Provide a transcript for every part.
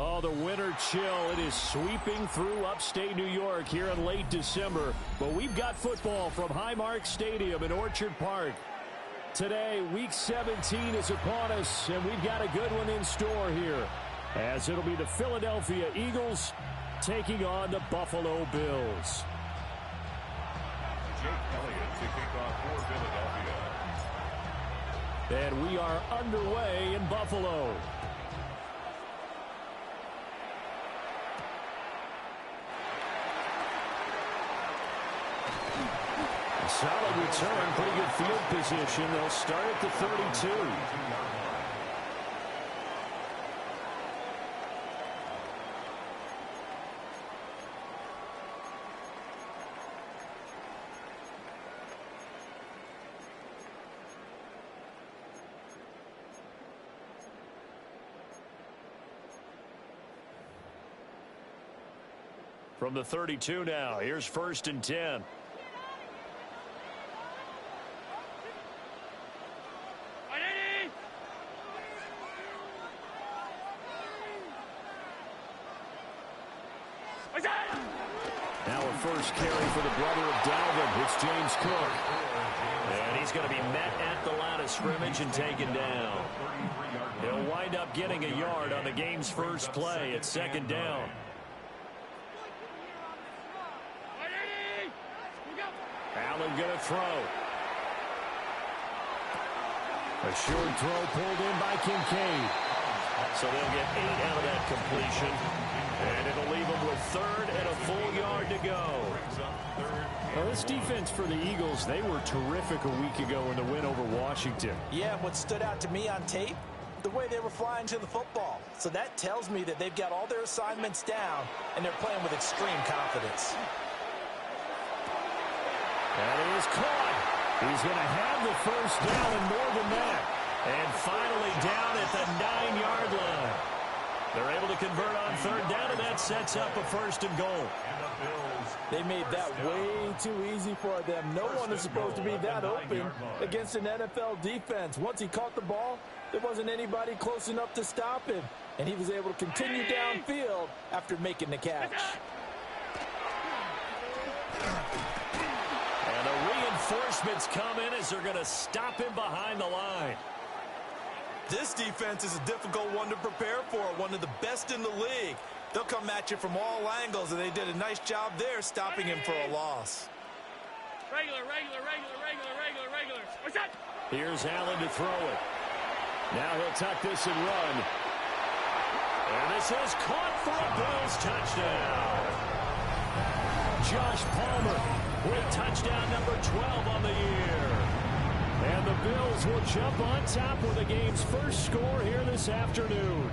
Oh, the winter chill. It is sweeping through upstate New York here in late December. But we've got football from Highmark Stadium in Orchard Park. Today, Week 17 is upon us, and we've got a good one in store here, as it'll be the Philadelphia Eagles taking on the Buffalo Bills. Jake Elliott to kick off for Philadelphia. And we are underway in Buffalo. Solid return, pretty good field position. They'll start at the 32. From the 32 now, here's 1st and 10. Now a first carry for the brother of Dalvin. It's James Cook. And he's going to be met at the line of scrimmage and taken down. He'll wind up getting a yard on the game's first play at 2nd down. Allen going to throw. A short throw pulled in by Kincaid. So they'll get 8 out of that completion. And it'll leave them with 3rd and a full yard to go. Well, this defense for the Eagles, they were terrific a week ago in the win over Washington. Yeah, and what stood out to me on tape, the way they were flying to the football. So that tells me that they've got all their assignments down, and they're playing with extreme confidence. That is caught. He's going to have the first down and more than that. And finally down at the 9-yard line. They're able to convert on 3rd down, and that sets up a 1st and goal. They made that way too easy for them. No one is supposed to be that open against an NFL defense. Once he caught the ball, there wasn't anybody close enough to stop him. And he was able to continue downfield after making the catch. And the reinforcements come in as they're going to stop him behind the line. This defense is a difficult one to prepare for, one of the best in the league. They'll come at you from all angles, and they did a nice job there stopping him for a loss. Regular. What's that? Here's Allen to throw it. Now he'll tuck this and run. And this is caught for a Bills touchdown. Josh Palmer with touchdown number 12 on the year. And the Bills will jump on top with the game's first score here this afternoon.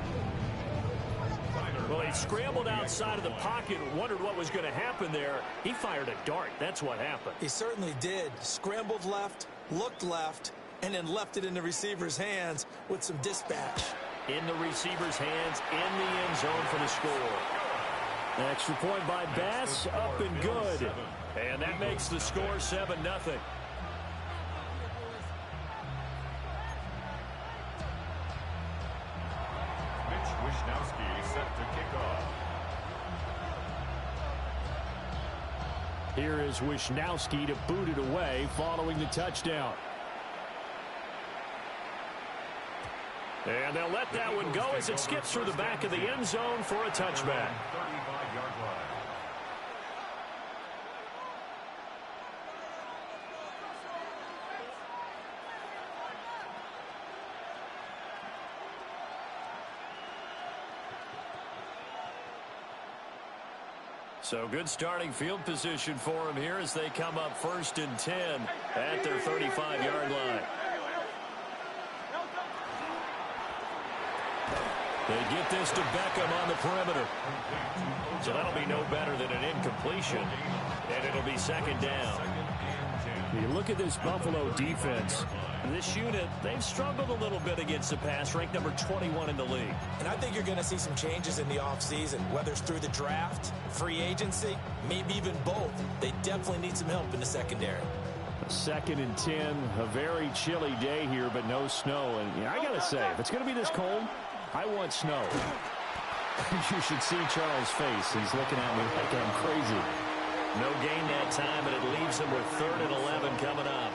Well, he scrambled outside of the pocket and wondered what was going to happen there. He fired a dart. That's what happened. He certainly did. Scrambled left, looked left, and then left it in the receiver's hands with some dispatch. In the receiver's hands, in the end zone for the score. An extra point by Bass, up and good. And that makes the score 7-0. Here is Wisnowski to boot it away following the touchdown. And they'll let that one go as it skips through the back of the end zone for a touchback. So good starting field position for him here as they come up 1st and 10 at their 35-yard line. They get this to Beckham on the perimeter. So that'll be no better than an incompletion, and it'll be 2nd down. You look at this Buffalo defense. This unit, they've struggled a little bit against the pass, ranked number 21 in the league. And I think you're going to see some changes in the offseason, whether it's through the draft, free agency, maybe even both. They definitely need some help in the secondary. 2nd and 10, a very chilly day here, but no snow. And I got to say, if it's going to be this cold, I want snow. You should see Charles' face. He's looking at me like I'm crazy. No gain that time, and it leaves them with 3rd and 11 coming up.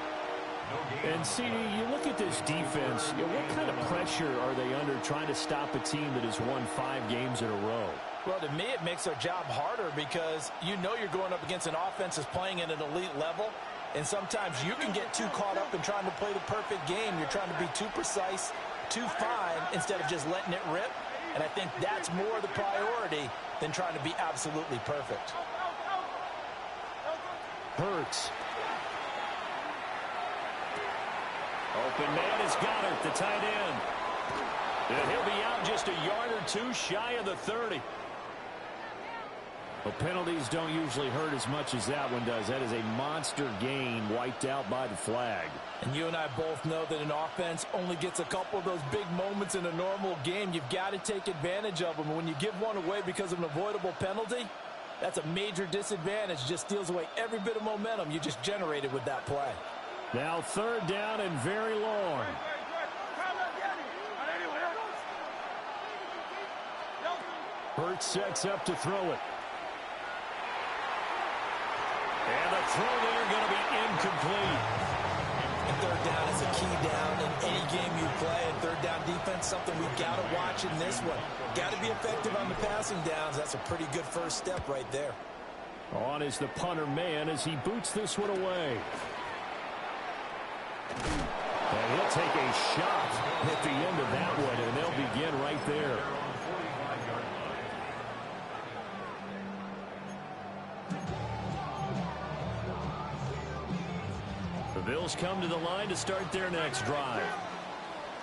And, CD, you look at this defense, what kind of pressure are they under trying to stop a team that has won 5 games in a row? Well, to me, it makes their job harder because you know you're going up against an offense that's playing at an elite level, and sometimes you can get too caught up in trying to play the perfect game. You're trying to be too precise, too fine, instead of just letting it rip. And I think that's more the priority than trying to be absolutely perfect. Hurts. Open man is Goddard, the tight end. And he'll be out just a yard or 2 shy of the 30. Well, penalties don't usually hurt as much as that one does. That is a monster gain wiped out by the flag. And you and I both know that an offense only gets a couple of those big moments in a normal game. You've got to take advantage of them. And when you give one away because of an avoidable penalty, that's a major disadvantage. Just steals away every bit of momentum you just generated with that play. Now 3rd down and very long. Hurts sets up to throw it. And the throw there going to be incomplete. And 3rd down is a key down in any game you play. And 3rd down defense, something we've got to watch in this one. Got to be effective on the passing downs. That's a pretty good first step right there. On is the punter man as he boots this one away. And he'll take a shot at the end of that one, and they'll begin right there. The Bills come to the line to start their next drive.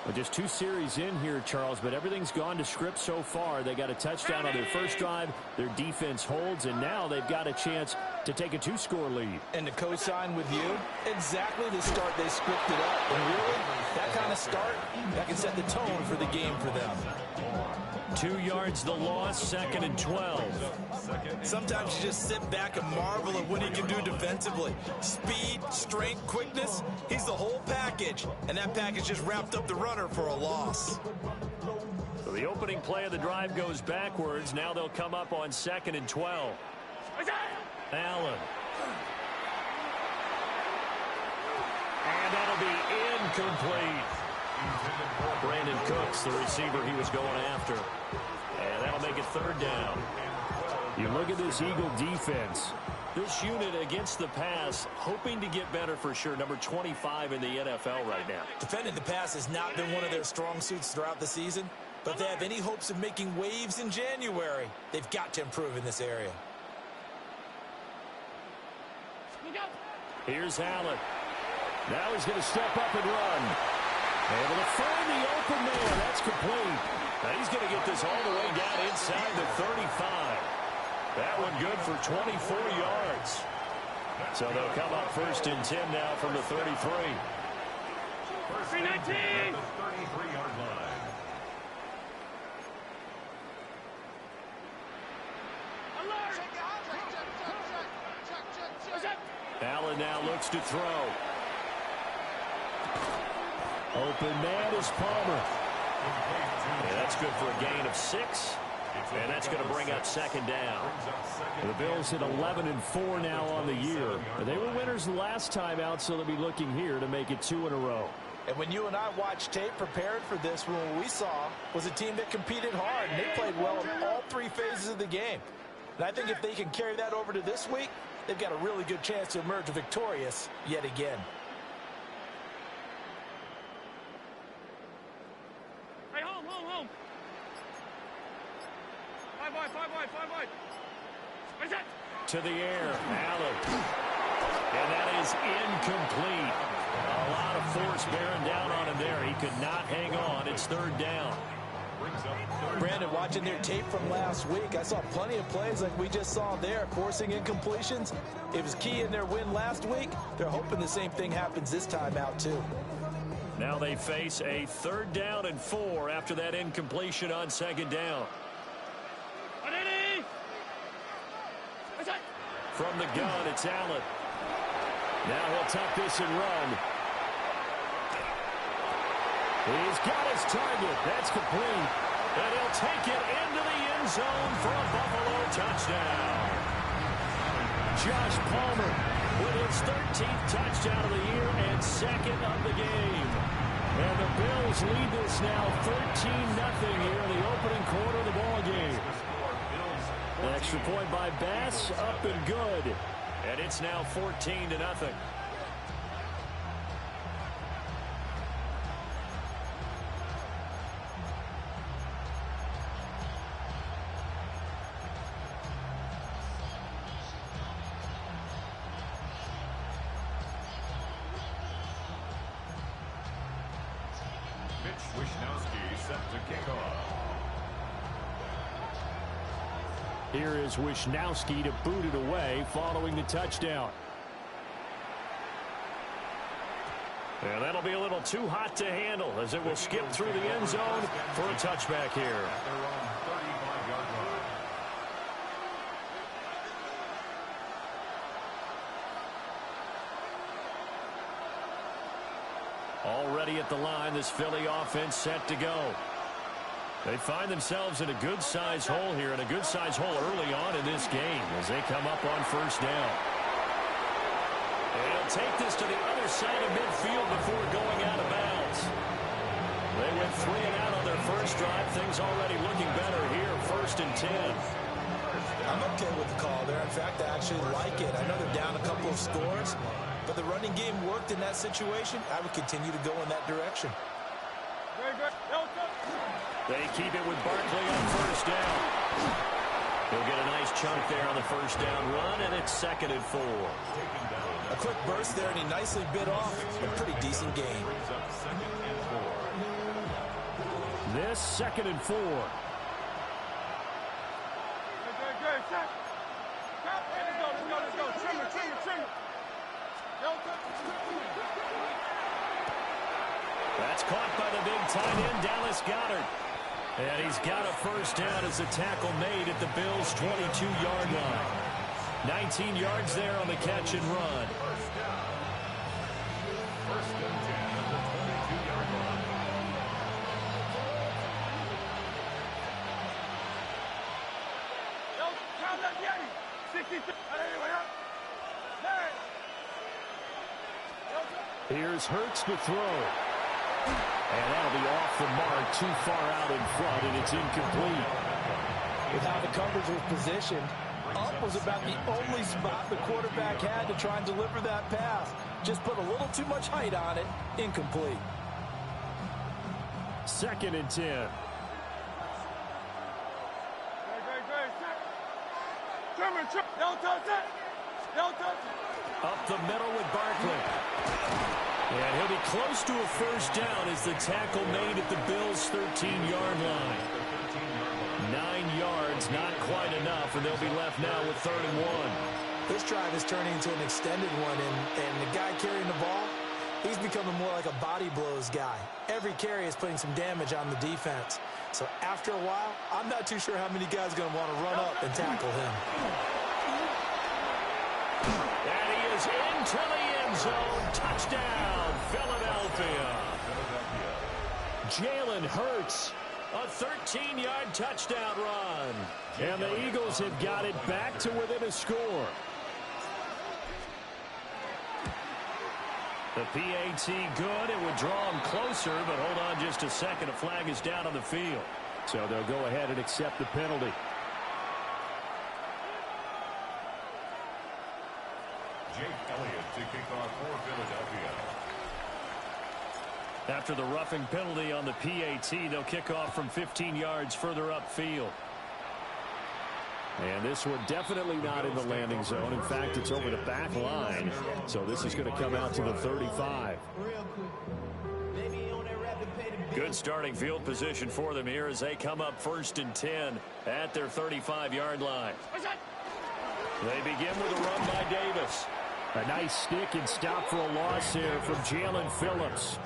Well, just 2 series in here, Charles, but everything's gone to script so far. They got a touchdown on their first drive. Their defense holds, and now they've got a chance to take a 2-score lead. And to co-sign with you, exactly the start they scripted up. And really, that kind of start, that can set the tone for the game for them. 2 yards the loss, 2nd and 12. Sometimes you just sit back and marvel at what he can do defensively. Speed, strength, quickness, he's the whole package. And that package just wrapped up the runner for a loss. So the opening play of the drive goes backwards. Now they'll come up on 2nd and 12. Allen. And that'll be incomplete. Brandon Cooks, the receiver he was going after. And that'll make it 3rd down. You look at this Eagle defense. This unit against the pass, hoping to get better for sure. Number 25 in the NFL right now. Defending the pass has not been one of their strong suits throughout the season. But if they have any hopes of making waves in January, they've got to improve in this area. Here's Allen. Now he's going to step up and run. Able to find the open man. That's complete. Now he's going to get this all the way down inside the 35. That one good for 24 yards. So they'll come up 1st and 10 now from the 33. 319. 33-yard line. Allen now looks to throw. Open man is Palmer. Yeah, that's good for a gain of 6. And that's going to bring up 2nd down. The Bills at 11-4 now on the year. They were winners the last time out, so they'll be looking here to make it 2 in a row. And when you and I watched tape prepared for this, what we saw was a team that competed hard, and they played well in all 3 phases of the game. And I think if they can carry that over to this week, they've got a really good chance to emerge victorious yet again. Hey, home. 5 wide. Where's that? To the air, Allen. And that is incomplete. A lot of force bearing down on him there. He could not hang on. It's 3rd down. Brandon, watching their tape from last week, I saw plenty of plays like we just saw there, forcing incompletions. It was key in their win last week. They're hoping the same thing happens this time out, too. Now they face a 3rd down and 4 after that incompletion on 2nd down. From the gun, it's Allen. Now he'll tuck this and run. He's got his target. That's complete. And he'll take it into the end zone for a Buffalo touchdown. Josh Palmer with his 13th touchdown of the year and second of the game. And the Bills lead this now 13-0 here in the opening quarter of the ball game. An extra point by Bass, up and good. And it's now 14-0. Here is Wishnowski to boot it away following the touchdown. And that'll be a little too hot to handle as it will skip through the end zone for a touchback here. Already at the line, this Philly offense set to go. They find themselves in a good-sized hole here, and a good-sized hole early on in this game as they come up on first down. And he'll take this to the other side of midfield before going out of bounds. They went 3 and out on their first drive. Things already looking better here, 1st and 10. I'm okay with the call there. In fact, I actually like it. I know they're down a couple of scores, but the running game worked in that situation. I would continue to go in that direction. They keep it with Barkley on first down. He'll get a nice chunk there on the first down run, and it's 2nd and 4. A quick burst there, and he nicely bit off a pretty decent gain. This 2nd and 4. Let's go. Trim it. That's caught by the big tight end, Dallas Goedert. And he's got a first down as the tackle made at the Bills' 22-yard line. 19 yards there on the catch and run. Here's Hurts to throw. And that'll be off the mark, too far out in front, and it's incomplete. With how the coverage was positioned, up was about the only spot the quarterback had to try and deliver that pass. Just put a little too much height on it, incomplete. 2nd and 10. Up the middle with Barkley. And he'll be close to a first down as the tackle made at the Bills' 13-yard line. 9 yards, not quite enough, and they'll be left now with 3rd and 1. This drive is turning into an extended one, and the guy carrying the ball, he's becoming more like a body blows guy. Every carry is putting some damage on the defense. So after a while, I'm not too sure how many guys are going to want to run up and tackle him. And he is into the end zone. Touchdown, Philadelphia. Jalen Hurts, a 13-yard touchdown run. And the Eagles have got it back to within a score. The PAT good. It would draw him closer, but hold on just a second. A flag is down on the field. So they'll go ahead and accept the penalty. Jake Elliott to kick off for Philadelphia. After the roughing penalty on the PAT, they'll kick off from 15 yards further upfield. And this one definitely not in the landing zone. In fact, it's over the back line. So this is going to come out to the 35. Good starting field position for them here as they come up 1st and 10 at their 35-yard line. They begin with a run by Davis. A nice stick and stop for a loss here from Jalen Phillips.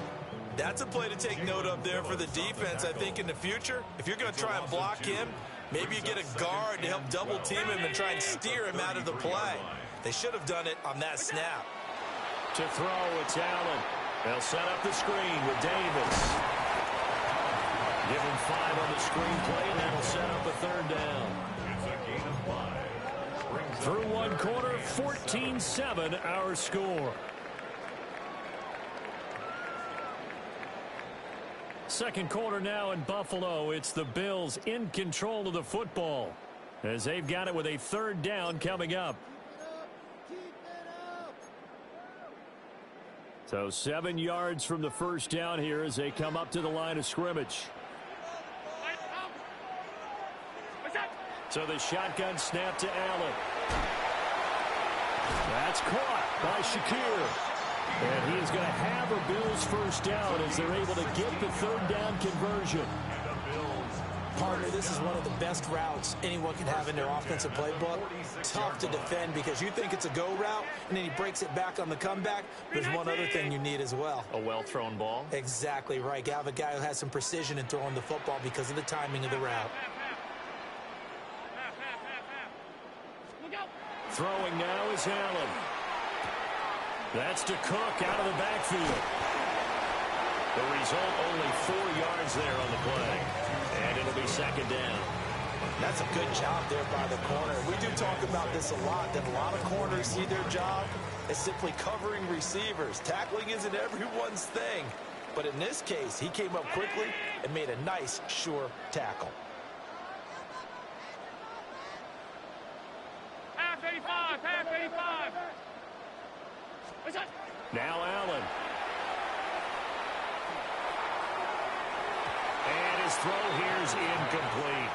That's a play to take note of there for the defense, I think, in the future. If you're going to try and block him, maybe you get a guard to help double-team him and try and steer him out of the play. They should have done it on that snap. To throw, it's Allen. They'll set up the screen with Davis. Give him 5 on the screenplay, and that'll set up a third down. It's a gain of 5. Through one quarter, 14-7 our score. Second quarter now in Buffalo. It's the Bills in control of the football as they've got it with a third down coming up. So 7 yards from the first down here as they come up to the line of scrimmage. So the shotgun snap to Allen. That's caught by Shakir. And he is going to have a Bills first down as they're able to get the third down conversion. Partner, this is one of the best routes anyone can have in their offensive playbook. Tough to defend because you think it's a go route, and then he breaks it back on the comeback. There's one other thing you need as well. A well-thrown ball? Exactly right. You have a guy who has some precision in throwing the football because of the timing of the route. Throwing now is Allen. That's to Cook out of the backfield. The result, only 4 yards there on the play. And it'll be second down. That's a good job there by the corner. We do talk about this a lot, that a lot of corners see their job as simply covering receivers. Tackling isn't everyone's thing. But in this case, he came up quickly and made a nice, sure tackle. Half 85, half 85. Now Allen. And his throw here's incomplete.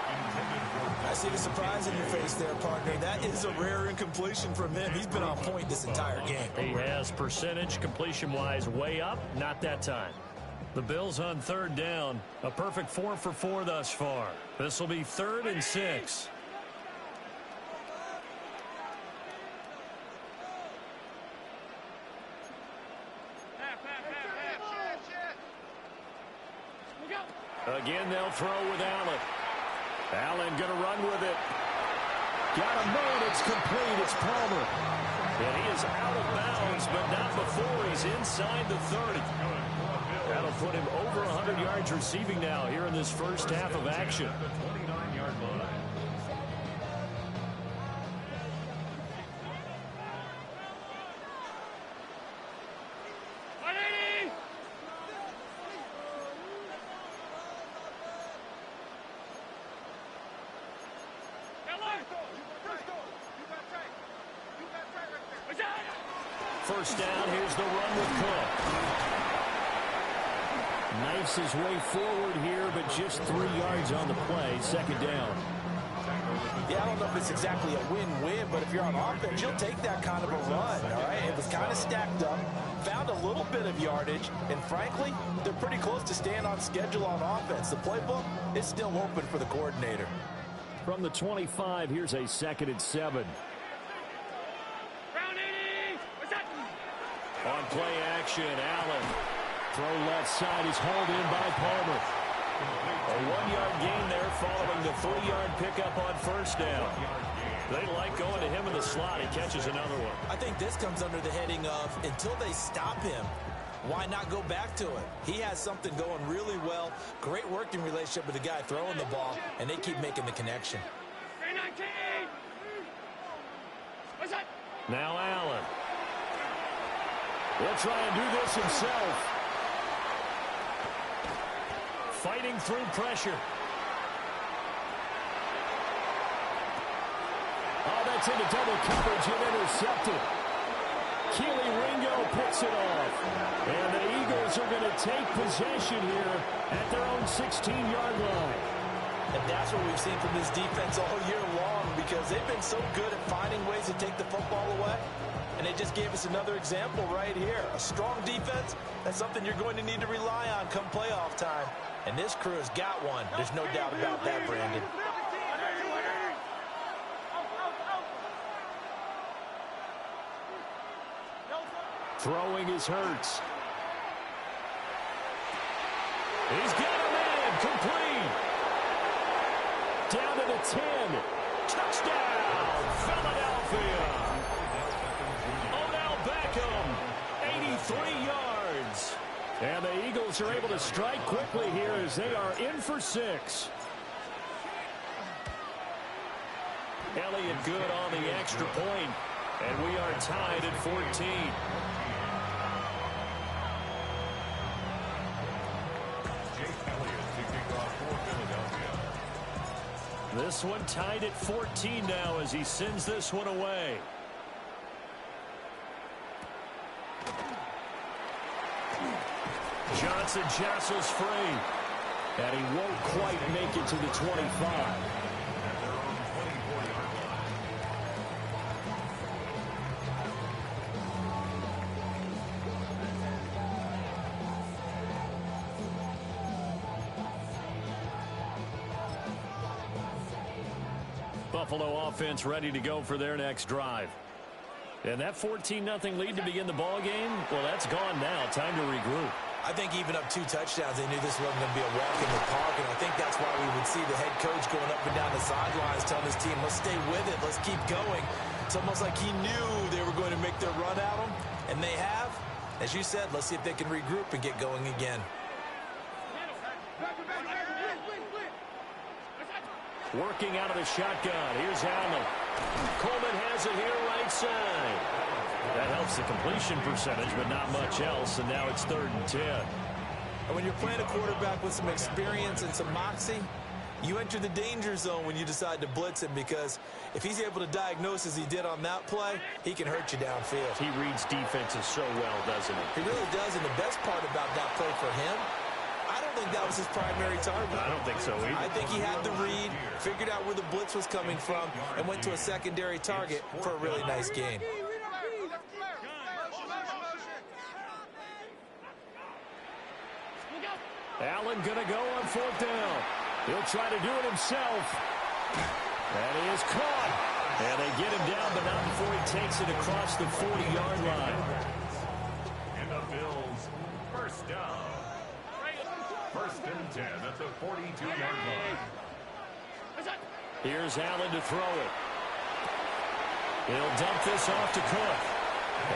I see the surprise in your face there, partner. That is a rare incompletion from him. He's been on point this entire game. He has percentage completion-wise way up, not that time. The Bills on third down. A perfect 4 for 4 thus far. This will be 3rd and 6. Again, they'll throw with Allen. Allen going to run with it. Got him made. It's complete. It's Palmer. And he is out of bounds, but not before he's inside the 30. That'll put him over 100 yards receiving now here in this first half of action. 29-yard line. First down, here's the run with Cook. Knifes his way forward here, but just 3 yards on the play. Second down. Yeah, I don't know if it's exactly a win-win, but if you're on offense, you'll take that kind of a run, all right? It was kind of stacked up, found a little bit of yardage, and frankly, they're pretty close to staying on schedule on offense. The playbook is still open for the coordinator. From the 25, here's a 2nd and 7. On play action, Allen. Throw left side is hauled in by Palmer. A 1-yard gain there following the 3-yard pickup on first down. They like going to him in the slot. He catches another one. I think this comes under the heading of until they stop him, why not go back to it? He has something going really well. Great working relationship with the guy throwing the ball, and they keep making the connection. Now Allen. He'll try and do this himself. Fighting through pressure. Oh, that's into double coverage and intercepted. Keely Ringo picks it off. And the Eagles are going to take possession here at their own 16-yard line. And that's what we've seen from this defense all year long because they've been so good at finding ways to take the football away. And they just gave us another example right here. A strong defense, that's something you're going to need to rely on come playoff time. And this crew has got one. There's no doubt about that, Brandon. Throwing is Hurts. He's got a man complete. Down to the 10. Touchdown, Philadelphia. Odell Beckham, 83 yards. And the Eagles Eagles are able to strike quickly here as they are in for 6. Elliott good on the extra point, and we are tied at 14. This one tied at 14 now as he sends this one away. Johnson jostles free, and he won't quite make it to the 25. Buffalo offense ready to go for their next drive. And that 14-0 lead to begin the ball game, well, that's gone now. Time to regroup. I think even up 2 touchdowns, they knew this wasn't going to be a walk in the park, and I think that's why we would see the head coach going up and down the sidelines telling his team, let's stay with it, let's keep going. It's almost like he knew they were going to make their run at him, and they have. As you said, let's see if they can regroup and get going again. Working out of the shotgun. Here's Allen. Coleman has it here right side. That helps the completion percentage, but not much else, and now it's 3rd and 10. And when you're playing a quarterback with some experience and some moxie, you enter the danger zone when you decide to blitz him, because if he's able to diagnose as he did on that play, he can hurt you downfield. He reads defenses so well, doesn't he? He really does, and the best part about that play for him, I don't think that was his primary target. I don't think so either. I think he had the read, figured out where the blitz was coming from, and went to a secondary target for a really nice game. Allen going to go on 4th down. He'll try to do it himself. And he is caught. And they get him down, but not before he takes it across the 40-yard line. And the Bills, first down. 1st and 10 at the 42-yard line. Here's Allen to throw it. He'll dump this off to Cook.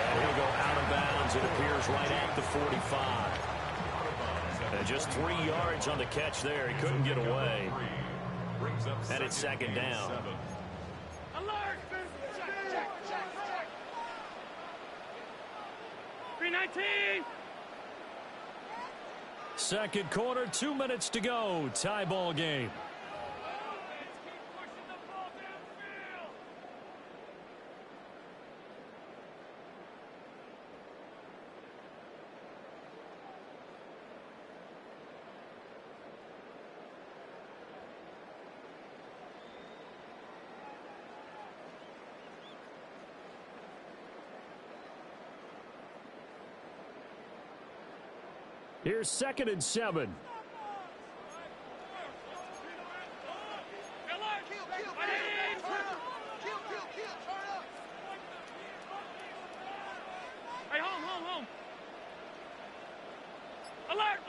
And he'll go out of bounds. It appears right at the 45. And just 3 yards on the catch there. He couldn't get away. And it's 2nd down. Alert! 319! 2nd quarter, 2 minutes to go. Tie ball game. Here's 2nd and 7. Hey, home. Alert!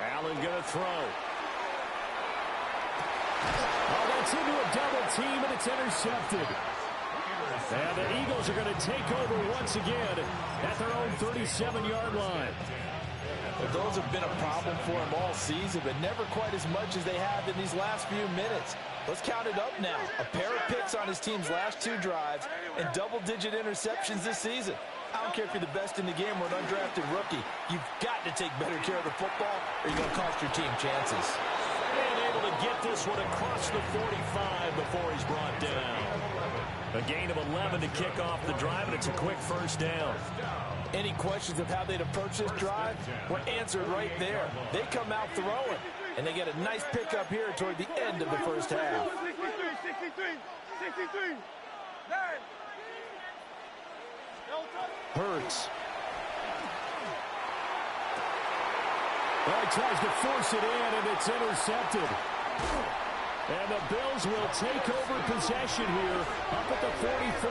Allen going to throw. Oh, that's into a double team, and it's intercepted. And the Eagles are going to take over once again at their own 37-yard line. Well, those have been a problem for him all season, but never quite as much as they have in these last few minutes. Let's count it up now. A pair of picks on his team's last 2 drives and double-digit interceptions this season. I don't care if you're the best in the game or an undrafted rookie. You've got to take better care of the football or you're going to cost your team chances. And able to get this one across the 45 before he's brought down. A gain of 11 to kick off the drive, and it's a quick 1st down. Any questions of how they'd approach this drive were answered right there. They come out throwing, and they get a nice pickup here toward the end of the 1st half. 63. Hurts. Well, he tries to force it in, and it's intercepted. And the Bills will take over possession here up at the 44.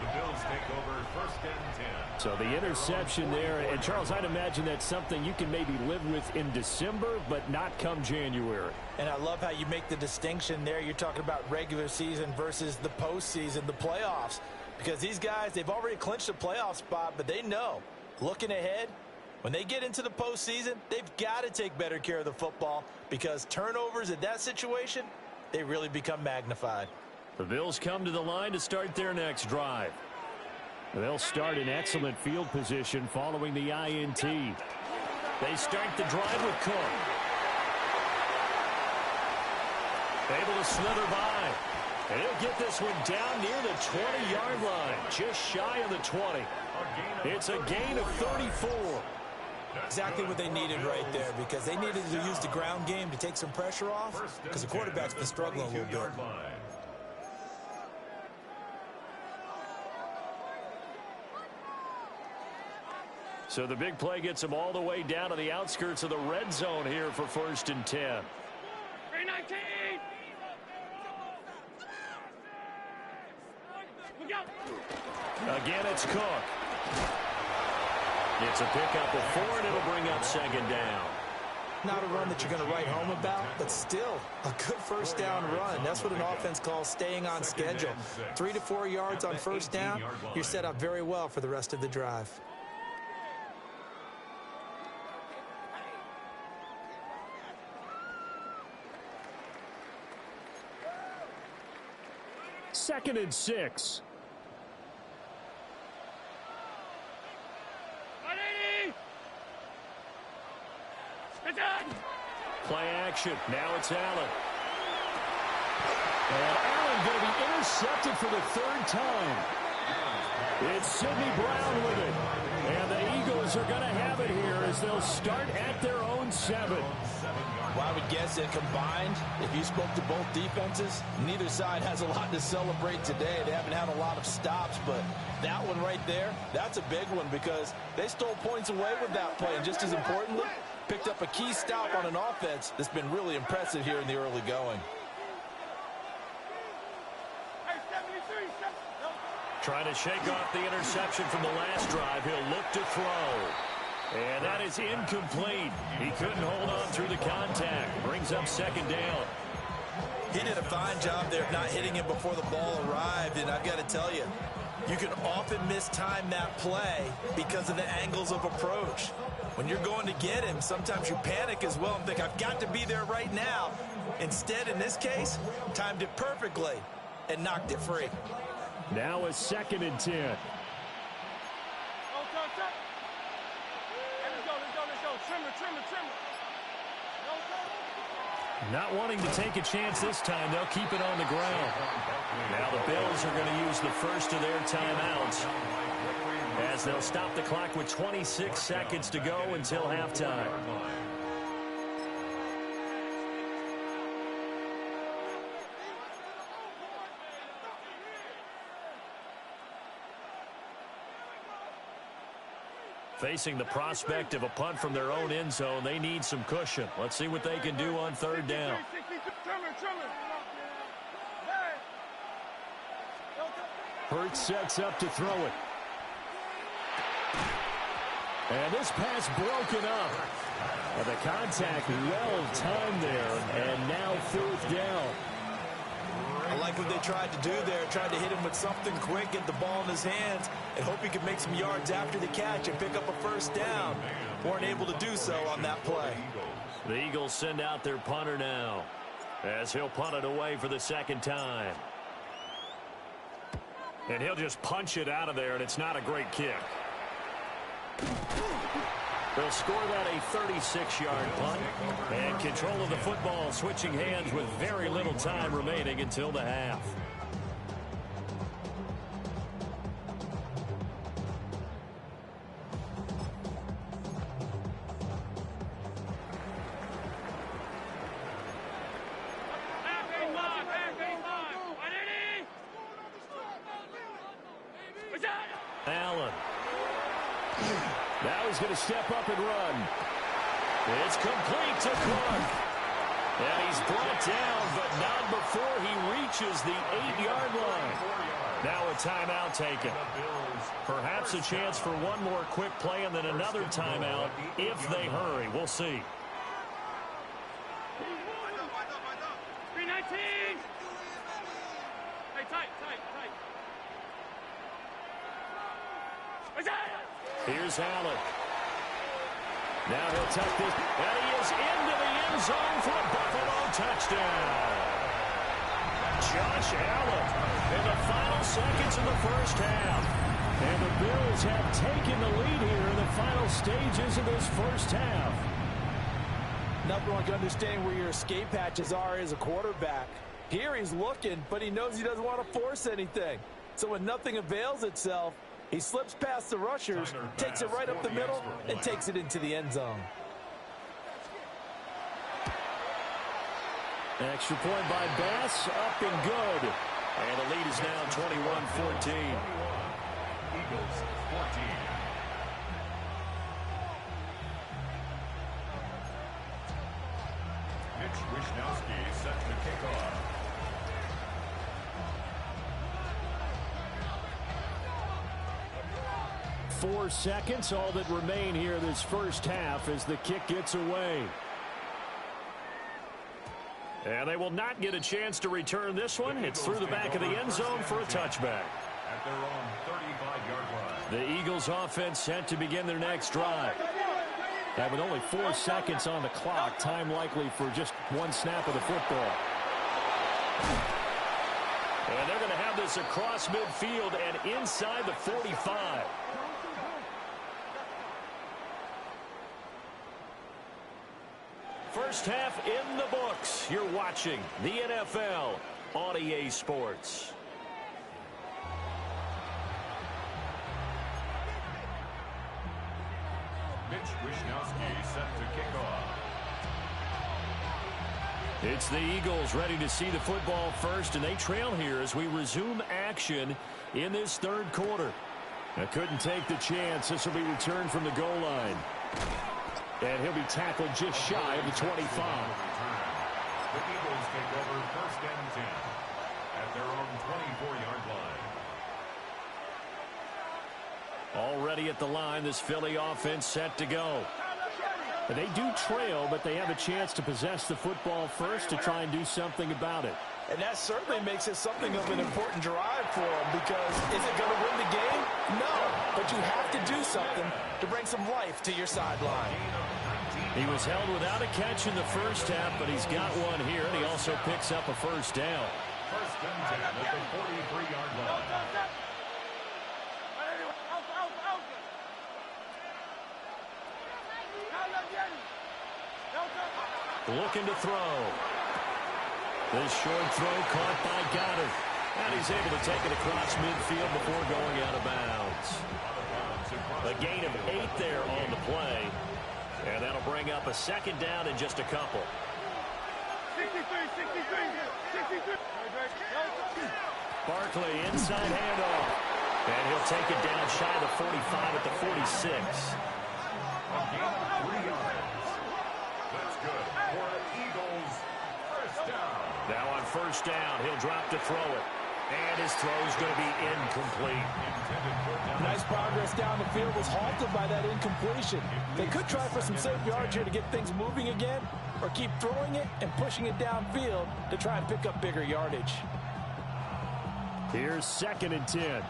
The Bills take over 1st and 10. So the interception there, and Charles, I'd imagine that's something you can maybe live with in December, but not come January. And I love how you make the distinction there. You're talking about regular season versus the postseason, the playoffs. Because these guys, they've already clinched a playoff spot, but they know, looking ahead, when they get into the postseason, they've got to take better care of the football because turnovers in that situation, they really become magnified. The Bills come to the line to start their next drive. They'll start in excellent field position following the INT. They start the drive with Cook. Able to slither by. And he'll get this one down near the 20-yard line, just shy of the 20. It's a gain of 34. Exactly what they needed right there because they needed to use the ground game to take some pressure off because the quarterback's been struggling a little bit. So the big play gets them all the way down to the outskirts of the red zone here for 1st and 10. 319. Again, it's Cook. It's a pickup of 4, and it'll bring up 2nd down. Not a run that you're going to write home about, but still a good first down run. That's what an offense calls staying on schedule. 3 to 4 yards on first down, you're set up very well for the rest of the drive. Second and 6. Play action. Now it's Allen. And Allen going to be intercepted for the 3rd time. It's Sidney Brown with it. And the Eagles are going to have it here as they'll start at their own 7. Well, I would guess that combined, if you spoke to both defenses, neither side has a lot to celebrate today. They haven't had a lot of stops, but that one right there, that's a big one because they stole points away with that play. And just as importantly, picked up a key stop on an offense that's been really impressive here in the early going. Trying to shake off the interception from the last drive. He'll look to throw. And that is incomplete. He couldn't hold on through the contact. Brings up 2nd down. He did a fine job there of not hitting him before the ball arrived. And I've got to tell you, you can often mistime that play because of the angles of approach. When you're going to get him, sometimes you panic as well and think, I've got to be there right now. Instead, in this case, timed it perfectly and knocked it free. Now a 2nd and 10. Let's go. Trimmer. Not wanting to take a chance this time, they'll keep it on the ground. Now the Bills are going to use the first of their timeouts as they'll stop the clock with 26 seconds to go until halftime. Facing the prospect of a punt from their own end zone, they need some cushion. Let's see what they can do on 3rd down. Hurts sets up to throw it. And this pass broken up. And the contact well timed there, and now 4th down. I like what they tried to do there, tried to hit him with something quick, get the ball in his hands, and hope he could make some yards after the catch and pick up a first down. Weren't able to do so on that play. The Eagles send out their punter now as he'll punt it away for the 2nd time. And he'll just punch it out of there, and it's not a great kick. They'll score that a 36-yard punt. And control of the football switching hands with very little time remaining until the half. Allen. Now he's going to step up and run. It's complete to Cook. And he's brought down, but not before he reaches the 8-yard line. Now a timeout taken. Perhaps a chance for one more quick play and then another timeout if they hurry. We'll see. 319. Hey, tight. Here's Allen. Now he'll tuck this, and he is into the end zone for a Buffalo touchdown. Josh Allen in the final seconds of the first half. And the Bills have taken the lead here in the final stages of this first half. Nothing like understanding where your escape hatches are as a quarterback. Here he's looking, but he knows he doesn't want to force anything. So when nothing avails itself, he slips past the rushers, takes it right up the middle, and takes it into the end zone. Extra point by Bass, up and good. And the lead is now 21-14. Eagles 14. Mitch Wishnowsky set to kick off. Four seconds, all that remain here this first half as the kick gets away. And they will not get a chance to return this one. It's through the back of the end zone for a touchback. At their own 35-yard line. The Eagles offense set to begin their next drive. And with only 4 seconds on the clock, time likely for just one snap of the football. And they're going to have this across midfield and inside the 45. First half in the books. You're watching the NFL on EA Sports. Mitch Wishnowsky set to kick off. It's the Eagles ready to see the football first, and they trail here as we resume action in this third quarter. Now couldn't take the chance. This will be returned from the goal line. And he'll be tackled just shy of the 25. The Eagles take over first and 10 at their own 24-yard line. Already at the line, this Philly offense set to go. They do trail, but they have a chance to possess the football first to try and do something about it. And that certainly makes it something of an important drive for them, because is it going to win the game? No, but you have to do something to bring some life to your sideline. He was held without a catch in the first half, but he's got one here, and he also picks up a first down. First and 10 at the 43-yard line. Looking to throw. This short throw caught by Goddard. And he's able to take it across midfield before going out of bounds. A gain of 8 there on the play. And that'll bring up a second down in just a couple. 63. Barkley inside handoff. And he'll take it down shy of the 45 at the 46. A gain of 3 yards. That's good for the Eagles. First down. Now on first down, he'll drop to throw it. And his throw's going to be incomplete. Nice progress down the field was halted by that incompletion. They could try for some safe yards here to get things moving again, or keep throwing it and pushing it downfield to try and pick up bigger yardage. Here's second and 10.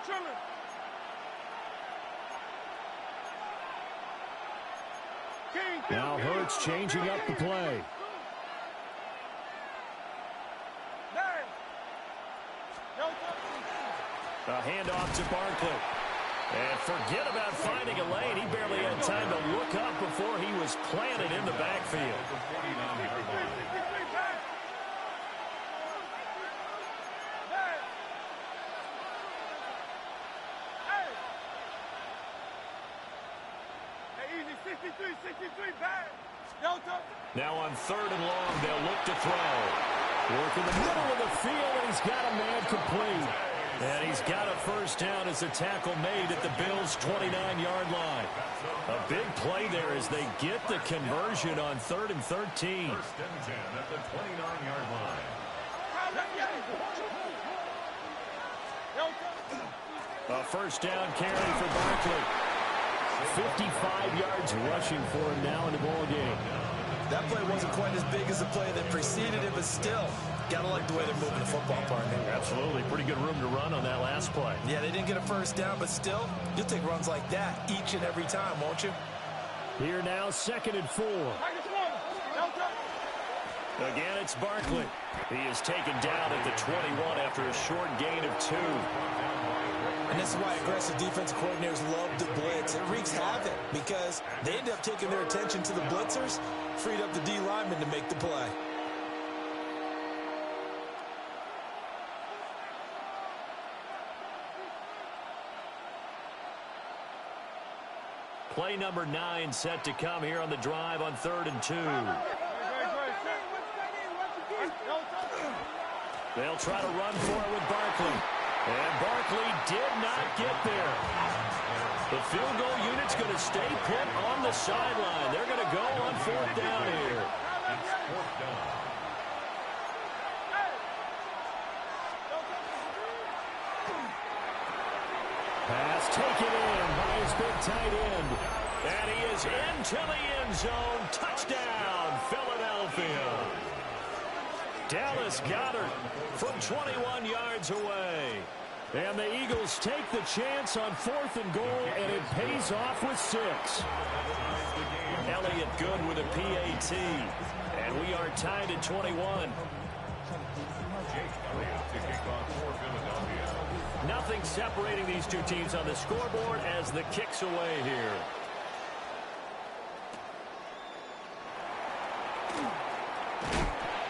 Trimmer. Now Hurts changing up the play. A handoff to Barkley. And forget about finding a lane. He barely had time to look up before he was planted in the backfield. Now on third and long, they'll look to throw. Work in the middle of the field, and he's got a man complete. And he's got a first down as a tackle made at the Bills' 29-yard line. A big play there as they get the conversion on 3rd and 13. First and 10 at the 29-yard line. A first down carry for Barkley. 55 yards rushing for him now in the ball game. That play wasn't quite as big as the play that preceded it, but still, gotta like the way they're moving the football, partner. Absolutely. Pretty good room to run on that last play. Yeah, they didn't get a first down, but still, you'll take runs like that each and every time, won't you? Here now, 2nd and 4. Again, it's Barkley. He is taken down at the 21 after a short gain of 2. And this is why aggressive defensive coordinators love to blitz. It wreaks havoc because they end up taking their attention to the blitzers, freed up the D lineman to make the play. Play number 9 set to come here on the drive on 3rd and 2. They'll try to run for it with Barkley. And Barkley did not get there. The field goal unit's going to stay put on the sideline. They're going to go on 4th down here. It's 4th down. Pass taken in by his big tight end. And he is into the end zone. Touchdown, Philadelphia. Dallas Goedert from 21 yards away. And the Eagles take the chance on 4th and goal, and it pays off with 6. Elliott good with a PAT. And we are tied at 21. Nothing separating these two teams on the scoreboard as the kick's away here.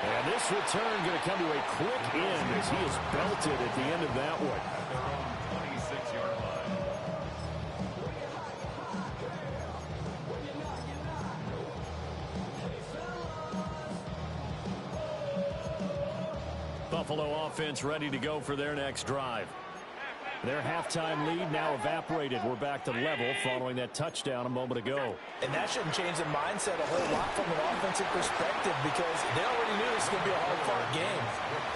And this return going to come to a quick end as he is belted at the end of that one. Their own 26-yard line. Buffalo offense ready to go for their next drive. Their halftime lead now evaporated. We're back to level following that touchdown a moment ago. And that shouldn't change the mindset a whole lot from an offensive perspective because they already knew this was going to be a hard-fought game.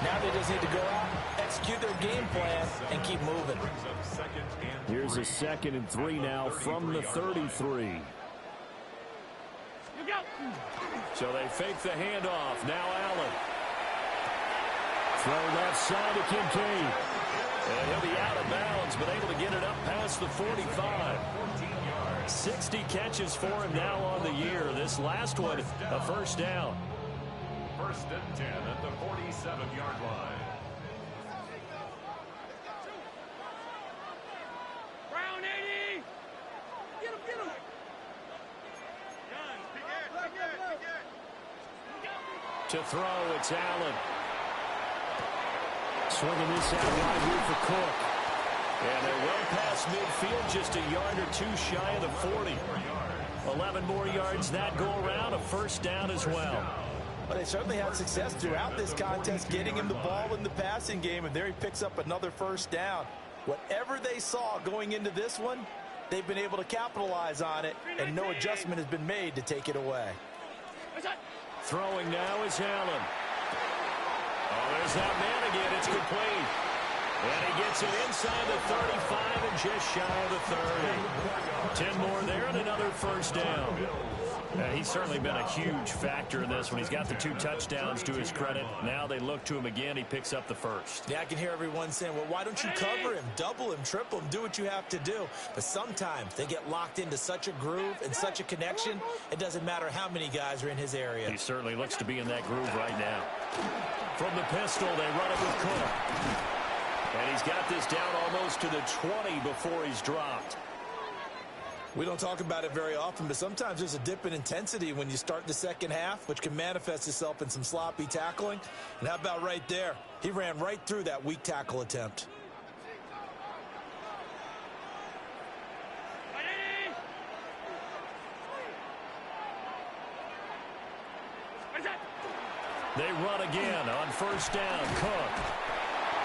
Now they just need to go out, execute their game plan, and keep moving. Here's a 2nd and 3 now from the 33. So they fake the handoff. Now Allen. Throw left side to Kincaid. And he'll be out of bounds, but able to get it up past the 45. 60 catches for him now on the year. This last one, a first down. 1st and 10 at the 47-yard line. Brown 80. Get him, get him. To throw, it's Allen. Swinging this out wide here for Cook. And they're well past midfield, just a yard or 2 shy of the 40. 11 more yards that go around, a first down as well. Well, they certainly had success throughout this contest, getting him the ball in the passing game, and there he picks up another first down. Whatever they saw going into this one, they've been able to capitalize on it, and no adjustment has been made to take it away. Throwing now is Allen. Oh, there's that man again. It's complete. And he gets it inside the 35 and just shy of the 30. 10 more there and another first down. He's certainly been a huge factor in this when he's got the 2 touchdowns to his credit. Now they look to him again. He picks up the first. Yeah, I can hear everyone saying, well, why don't you cover him, double him, triple him, do what you have to do. But sometimes they get locked into such a groove and such a connection, it doesn't matter how many guys are in his area. He certainly looks to be in that groove right now. From the pistol, they run it with Cook. And he's got this down almost to the 20 before he's dropped. We don't talk about it very often, but sometimes there's a dip in intensity when you start the second half, which can manifest itself in some sloppy tackling. And how about right there? He ran right through that weak tackle attempt. They run again on first down. Cook.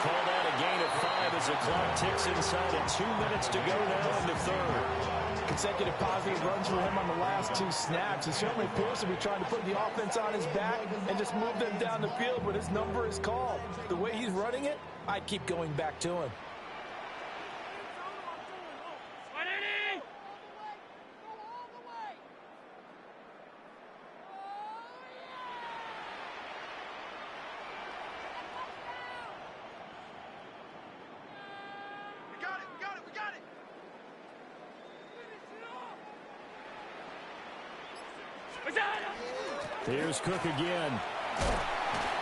Called out a gain of 5 as the clock ticks inside of 2 minutes to go now in the third. Consecutive positive runs for him on the last 2 snaps. He certainly appears to be trying to put the offense on his back and just move them down the field when his number is called. The way he's running it, I'd keep going back to him. Here's Cook again.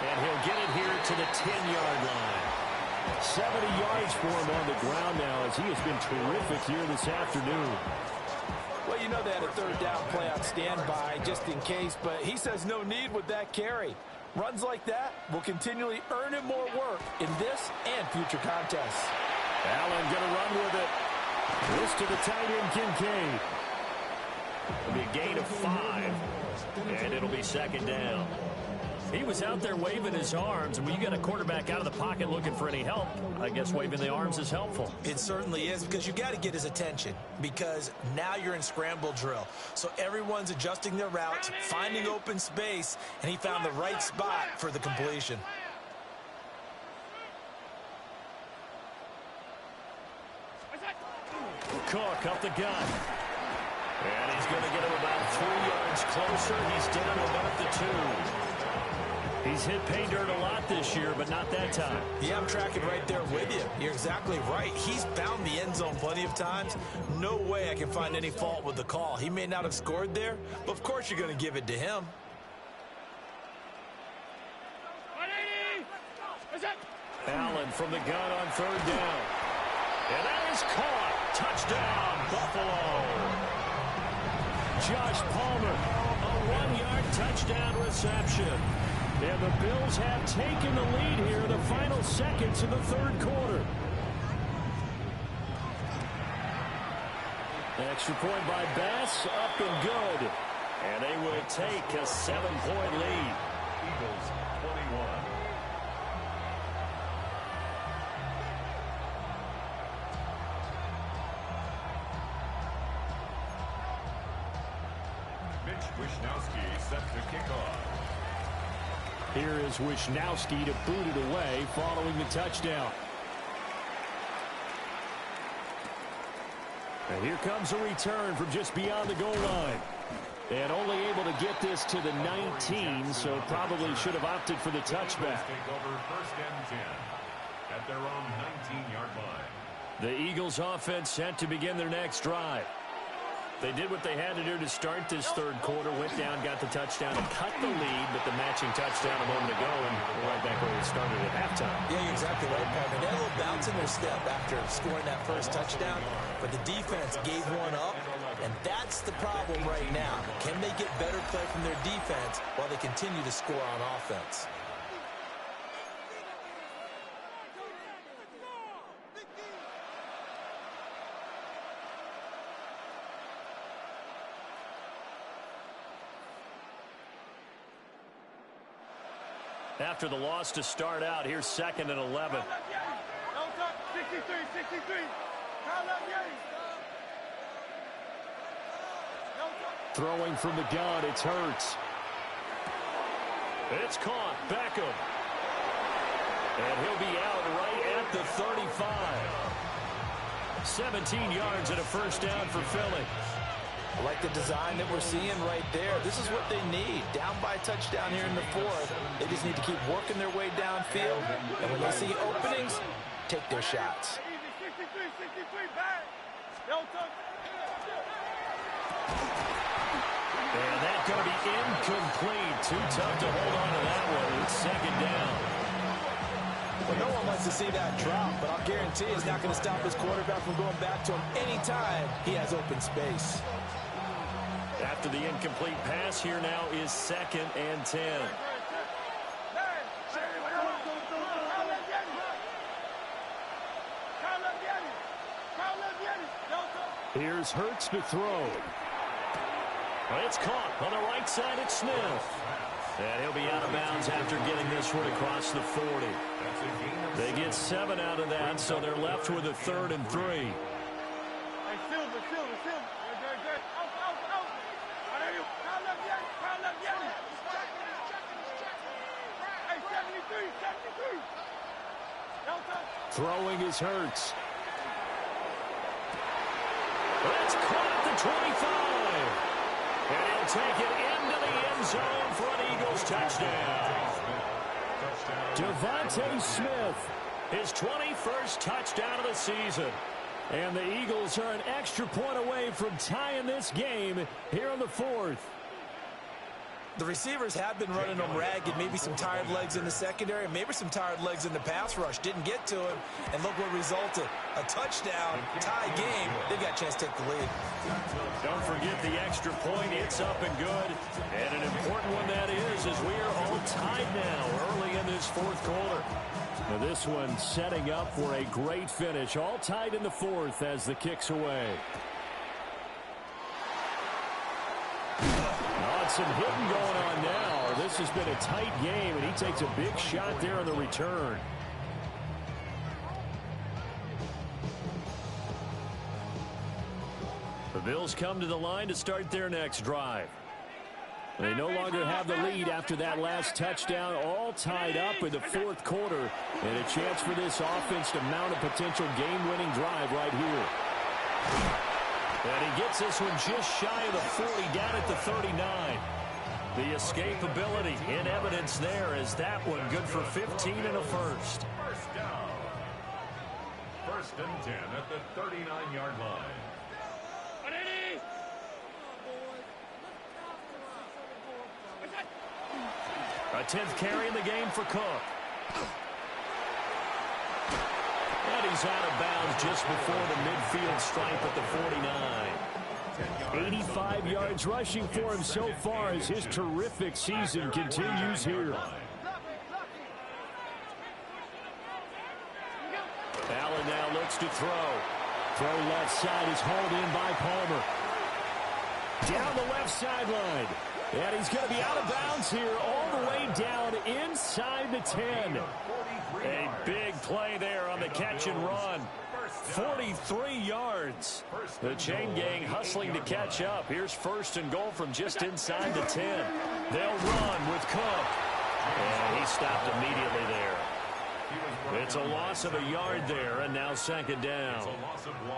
And he'll get it here to the 10-yard line. 70 yards for him on the ground now as he has been terrific here this afternoon. Well, you know they had a third down play on standby just in case, but he says no need with that carry. Runs like that will continually earn him more work in this and future contests. Allen going to run with it. This to the tight end, Kincaid. It'll be a gain of 5, and it'll be second down. He was out there waving his arms, and when you got a quarterback out of the pocket looking for any help, I guess waving the arms is helpful. It certainly is, because you got to get his attention, because now you're in scramble drill. So everyone's adjusting their routes, finding open space, and he found the right spot for the completion. Cook up the gun. And he's going to get him about 3 yards closer. He's down to about the 2. He's hit pay dirt a lot this year, but not that time. Yeah, I'm tracking right there with you. You're exactly right. He's found the end zone plenty of times. No way I can find any fault with the call. He may not have scored there, but of course you're going to give it to him. Allen from the gun on third down. And that is caught. Touchdown, Buffalo. Josh Palmer, a 1-yard touchdown reception. And the Bills have taken the lead here in the final seconds of the third quarter. Extra point by Bass, up and good. And they will take a 7-point lead. Eagles 21. Wishnowski set to kick off. Here is Wishnowski to boot it away following the touchdown. And here comes a return from just beyond the goal line. And only able to get this to the 19, so probably should have opted for the touchback. Take over first and 10 at their own 19-yard line. The Eagles offense set to begin their next drive. They did what they had to do to start this third quarter, went down, got the touchdown, and cut the lead, but the matching touchdown a moment ago, and we're right back where we started at halftime. Yeah, you're exactly right, partner. They had a little bounce in their step after scoring that first touchdown, but the defense gave one up, and that's the problem right now. Can they get better play from their defense while they continue to score on offense? After the loss to start out, here's 2nd and 11. 63. Throwing from the gun, it's Hurts. It's caught, Beckham. And he'll be out right at the 35. 17 yards and a first down for Philly. I like the design that we're seeing right there. This is what they need. Down by a touchdown here in the fourth. They just need to keep working their way downfield. And when they see openings, take their shots. 63, back. And that's going to be incomplete. Too tough to hold on to that one. It's second down. Well, no one wants to see that drop, but I'll guarantee it's not going to stop his quarterback from going back to him anytime he has open space. After the incomplete pass, here now is 2nd and 10. Here's Hurts to throw. It's caught on the right side at Smith. And he'll be out of bounds after getting this one across the 40. They get 7 out of that, so they're left with a 3rd and 3. Throwing is Hurts. It's caught at the 25. And he'll take it into the end zone for an Eagles touchdown. Devontae Smith, his 21st touchdown of the season. And the Eagles are an extra point away from tying this game here in the fourth. The receivers have been running them ragged, maybe some tired legs in the secondary, maybe some tired legs in the pass rush. Didn't get to him, and look what resulted. A touchdown, tie game. They've got a chance to take the lead. Don't forget the extra point. It's up and good. And an important one that is, as we are all tied now early in this fourth quarter. Now this one setting up for a great finish. All tied in the fourth as the kick's away. Some hitting going on now. This has been a tight game, and he takes a big shot there on the return. The Bills come to the line to start their next drive. They no longer have the lead after that last touchdown, all tied up in the fourth quarter, and a chance for this offense to mount a potential game-winning drive right here. And he gets this one just shy of the 40, down at the 39. The escapability in evidence there as that one good for 15 and a first. First down. First and 10 at the 39-yard line. A 10th carry in the game for Cook. And he's out of bounds just before the midfield stripe at the 49. 85 yards rushing for him so far as his terrific season continues here. Allen now looks to throw. Throw left side is hauled in by Palmer. Down the left sideline. And he's going to be out of bounds here all the way down inside the 10. A big play there on the catch and run. 43 yards. The chain gang hustling to catch up. Here's first and goal from just inside the 10. They'll run with Cook. And he stopped immediately there. It's a loss of a yard there, and now second down.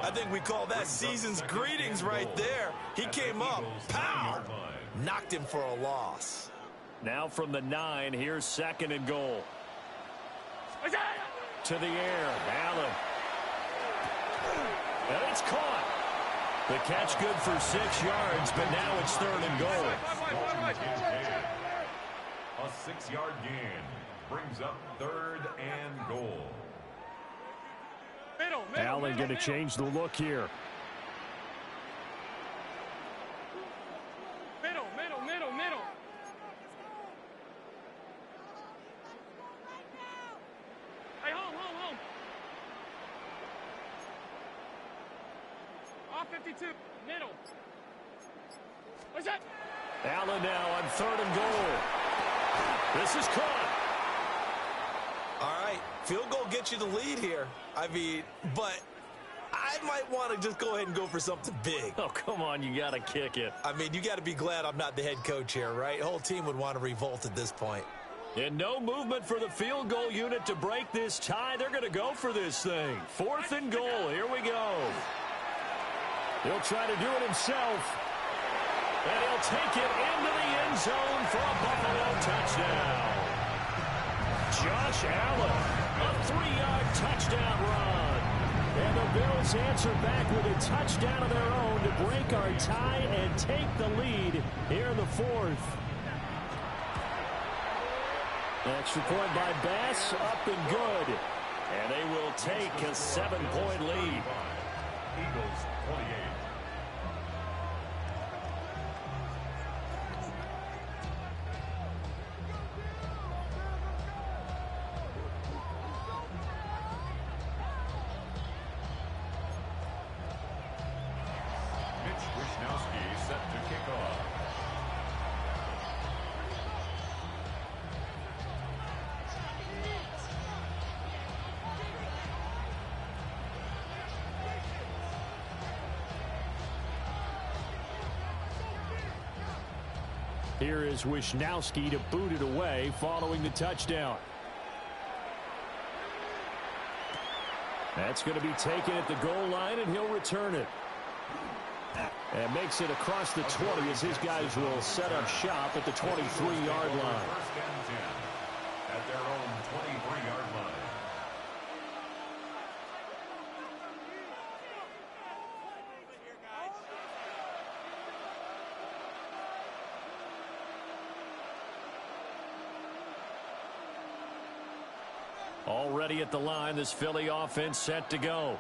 I think we call that season's greetings right there. He came up, pow, knocked him for a loss. Now from the 9, here's second and goal. To the air, Allen. And it's caught. The catch good for 6 yards, but now it's third and goal. A 6-yard gain brings up third and goal. Allen going to change the look here. Middle. Hey, home. Off 52, middle. What's that? Allen now on third and goal. This is caught. All right, field goal gets you the lead here. I mean, but I might want to just go ahead and go for something big. Oh, come on, you got to kick it. I mean, you got to be glad I'm not the head coach here, right? The whole team would want to revolt at this point. And no movement for the field goal unit to break this tie. They're going to go for this thing. Fourth and goal. Here we go. He'll try to do it himself. And he'll take it into the end zone for a Buffalo touchdown. Josh Allen, a 3-yard touchdown run. And the Bills answer back with a touchdown of their own to break our tie and take the lead here in the fourth. Extra point by Bass, up and good. And they will take a 7-point lead. Eagles 28. Set to kick off. Here is Wisnowski to boot it away following the touchdown. That's going to be taken at the goal line, and he'll return it. And makes it across the 20 as his guys will set up shop at the 23-yard line. First and 10 at their own 23-yard line. Already at the line, this Philly offense set to go.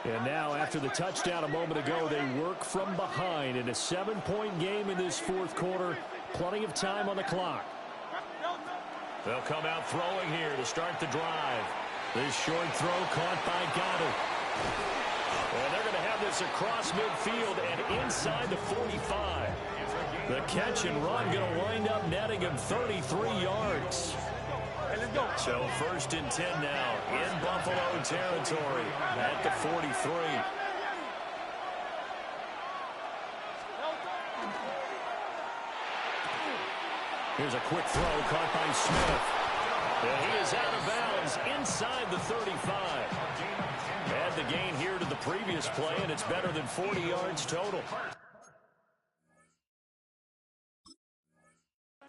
And now, after the touchdown a moment ago, they work from behind in a 7-point game in this fourth quarter. Plenty of time on the clock. They'll come out throwing here to start the drive. This short throw caught by Goddard. And they're going to have this across midfield and inside the 45. The catch and run going to wind up netting him 33 yards. So 1st and 10 now in Buffalo territory at the 43. Here's a quick throw caught by Smith. And he is out of bounds inside the 35. Add the gain here to the previous play, and it's better than 40 yards total.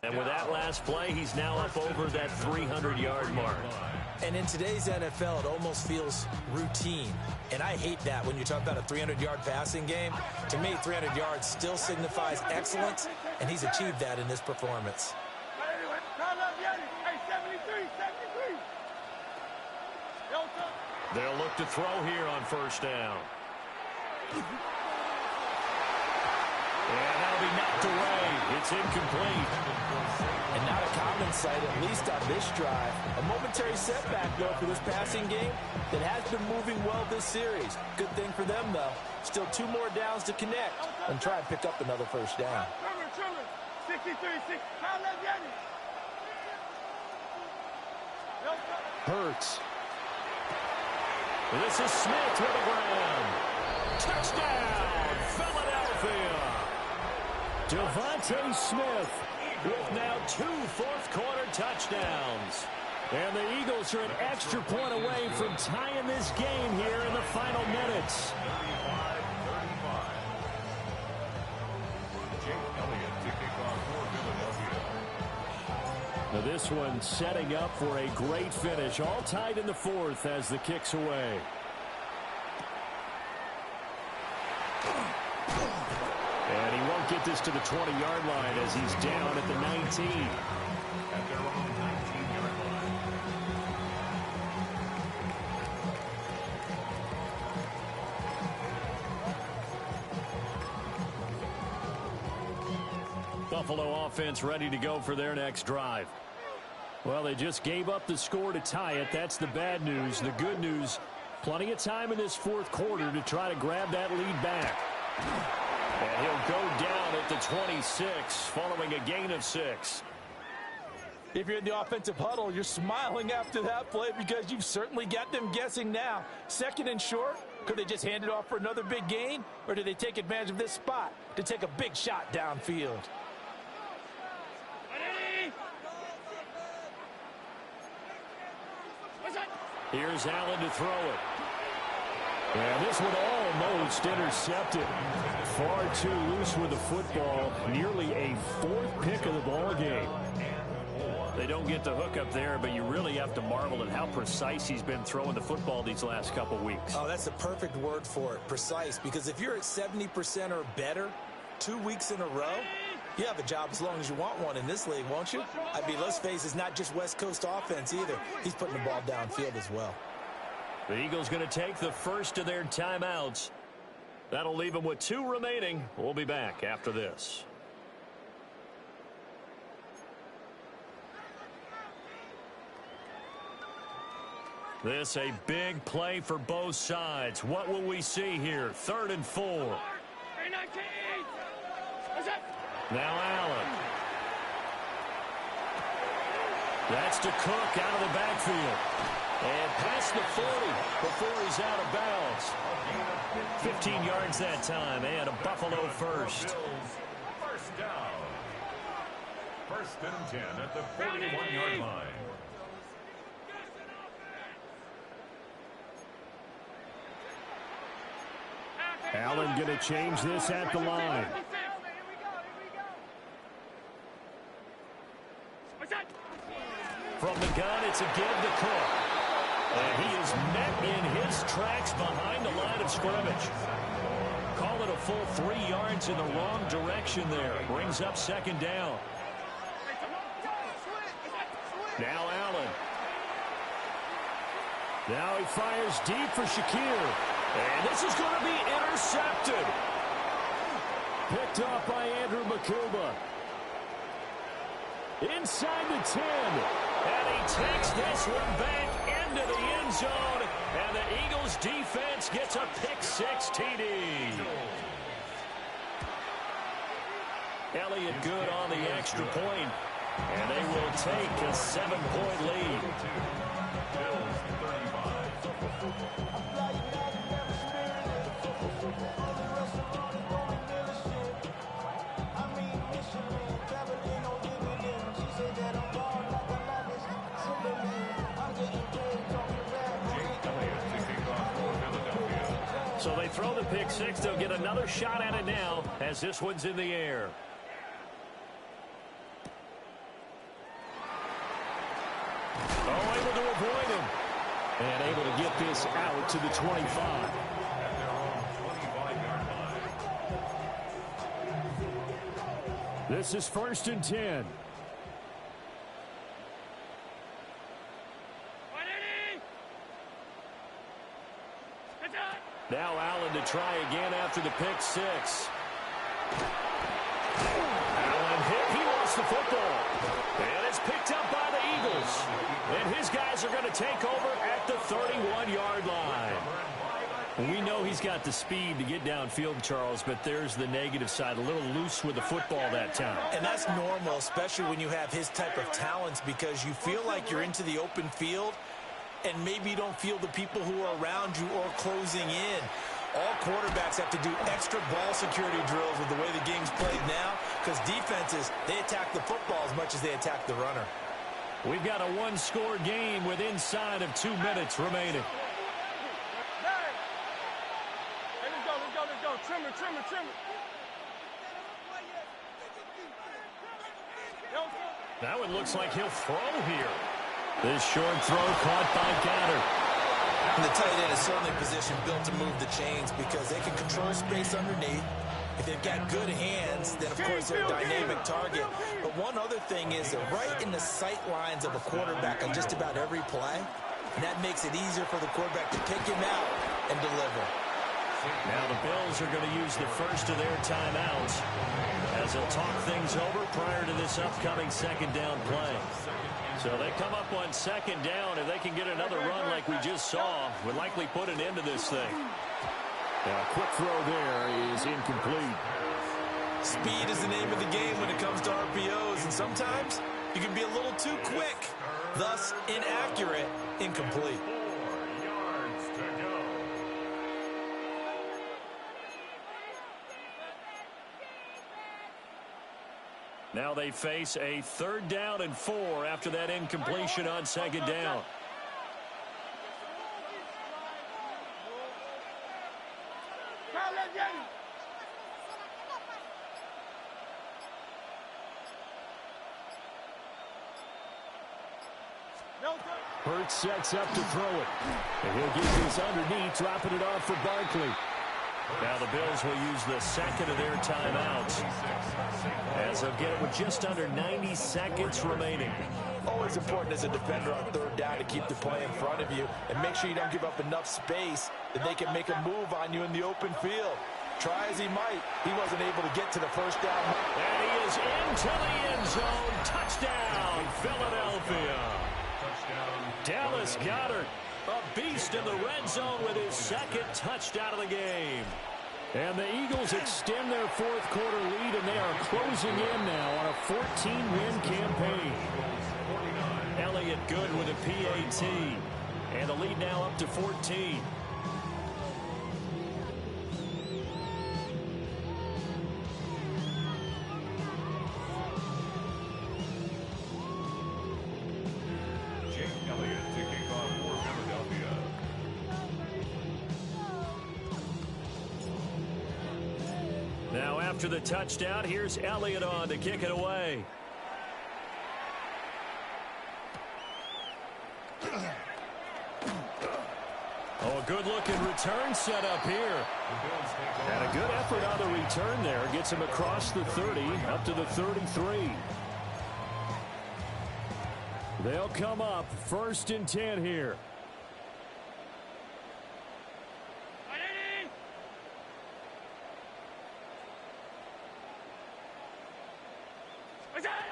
And with that last play, he's now up over that 300-yard mark. And in today's NFL, it almost feels routine. And I hate that when you talk about a 300-yard passing game. To me, 300 yards still signifies excellence, and he's achieved that in this performance. They'll look to throw here on 1st down. And that'll be knocked away. It's incomplete. And not a common sight, at least on this drive. A momentary setback, though, for this passing game that has been moving well this series. Good thing for them, though. Still 2 more downs to connect and try and pick up another 1st down. Hurts. This is Smith with a grab. Touchdown, Philadelphia. Devontae Smith with now 2 fourth-quarter touchdowns. And the Eagles are an extra point away from tying this game here in the final minutes. Now this one setting up for a great finish. All tied in the 4th as the kick's away. And he won't get this to the 20-yard line as he's down at the 19. At their own 19-yard line. Buffalo offense ready to go for their next drive. Well, they just gave up the score to tie it. That's the bad news. The good news, plenty of time in this 4th quarter to try to grab that lead back. And he'll go down at the 26 following a gain of 6. If you're in the offensive huddle, you're smiling after that play because you've certainly got them guessing now. 2nd and short, could they just hand it off for another big gain? Or do they take advantage of this spot to take a big shot downfield? Here's Allen to throw it. And this one almost intercepted. Far too loose with the football. Nearly a 4th pick of the ball game. They don't get the hook up there, but you really have to marvel at how precise he's been throwing the football these last couple weeks. Oh, that's the perfect word for it, precise. Because if you're at 70% or better 2 weeks in a row, you have a job as long as you want one in this league, won't you? I mean, let's face it, it's not just West Coast offense either. He's putting the ball downfield as well. The Eagles going to take the first of their timeouts. That'll leave them with 2 remaining. We'll be back after this. This a big play for both sides. What will we see here? 3rd and 4. Now Allen. That's to Cook out of the backfield. And past the 40 before he's out of bounds. 15 yards that time, and a Buffalo first. 1st down. 1st and 10 at the 41-yard line. Allen going to change this at the line. From the gun, it's a give to Cook. And he is met in his tracks behind the line of scrimmage. Call it a full 3 yards in the wrong direction there. Brings up 2nd down. Now Allen. Now he fires deep for Shakir. And this is going to be intercepted. Picked off by Andrew Makuba. Inside the 10. And he takes this one back into the end zone. And the Eagles defense gets a pick-6 TD. Elliott good on the extra point. And they will take a 7-point lead. So they throw the pick-6. They'll get another shot at it now as this one's in the air. Oh, able to avoid him. And able to get this out to the 25. This is 1st and 10. Now Allen to try again after the pick-6. Allen hit. He lost the football. And it's picked up by the Eagles. And his guys are going to take over at the 31-yard line. We know he's got the speed to get downfield, Charles, but there's the negative side. A little loose with the football that time. And that's normal, especially when you have his type of talents, because you feel like you're into the open field and maybe you don't feel the people who are around you or closing in. All quarterbacks have to do extra ball security drills with the way the game's played now, because defenses, they attack the football as much as they attack the runner. We've got a one-score game with inside of 2 minutes remaining. Let's go. Trim it. That one looks like he'll throw here. This short throw caught by Goddard. And the tight end is certainly positioned built to move the chains because they can control space underneath. If they've got good hands, then of course they're a dynamic target. But one other thing is they're right in the sight lines of a quarterback on just about every play. And that makes it easier for the quarterback to pick him out and deliver. Now the Bills are going to use the first of their timeouts as they'll talk things over prior to this upcoming second down play. So they come up on second down. If they can get another run like we just saw, would likely put an end to this thing. Now a quick throw there is incomplete. Speed is the name of the game when it comes to RPOs, and sometimes you can be a little too quick, thus inaccurate, incomplete. 4 yards to go. Now they face a 3rd down and 4 after that incompletion on second down. Hurts sets up to throw it. And he'll get this underneath, dropping it off for Barkley. Now the Bills will use the second of their timeouts as they'll get it with just under 90 seconds remaining. Always important as a defender on 3rd down to keep the play in front of you and make sure you don't give up enough space that they can make a move on you in the open field. Try as he might, he wasn't able to get to the 1st down. And he is into the end zone. Touchdown, Philadelphia. Dallas Goedert, a beast in the red zone with his 2nd touchdown of the game. And the Eagles extend their 4th quarter lead, and they are closing in now on a 14-win campaign. Elliott good with a PAT, and the lead now up to 14. Now after the touchdown, here's Elliott on to kick it away. Oh, a good-looking return set up here. And a good effort on the return there. Gets him across the 30, up to the 33. They'll come up 1st and 10 here.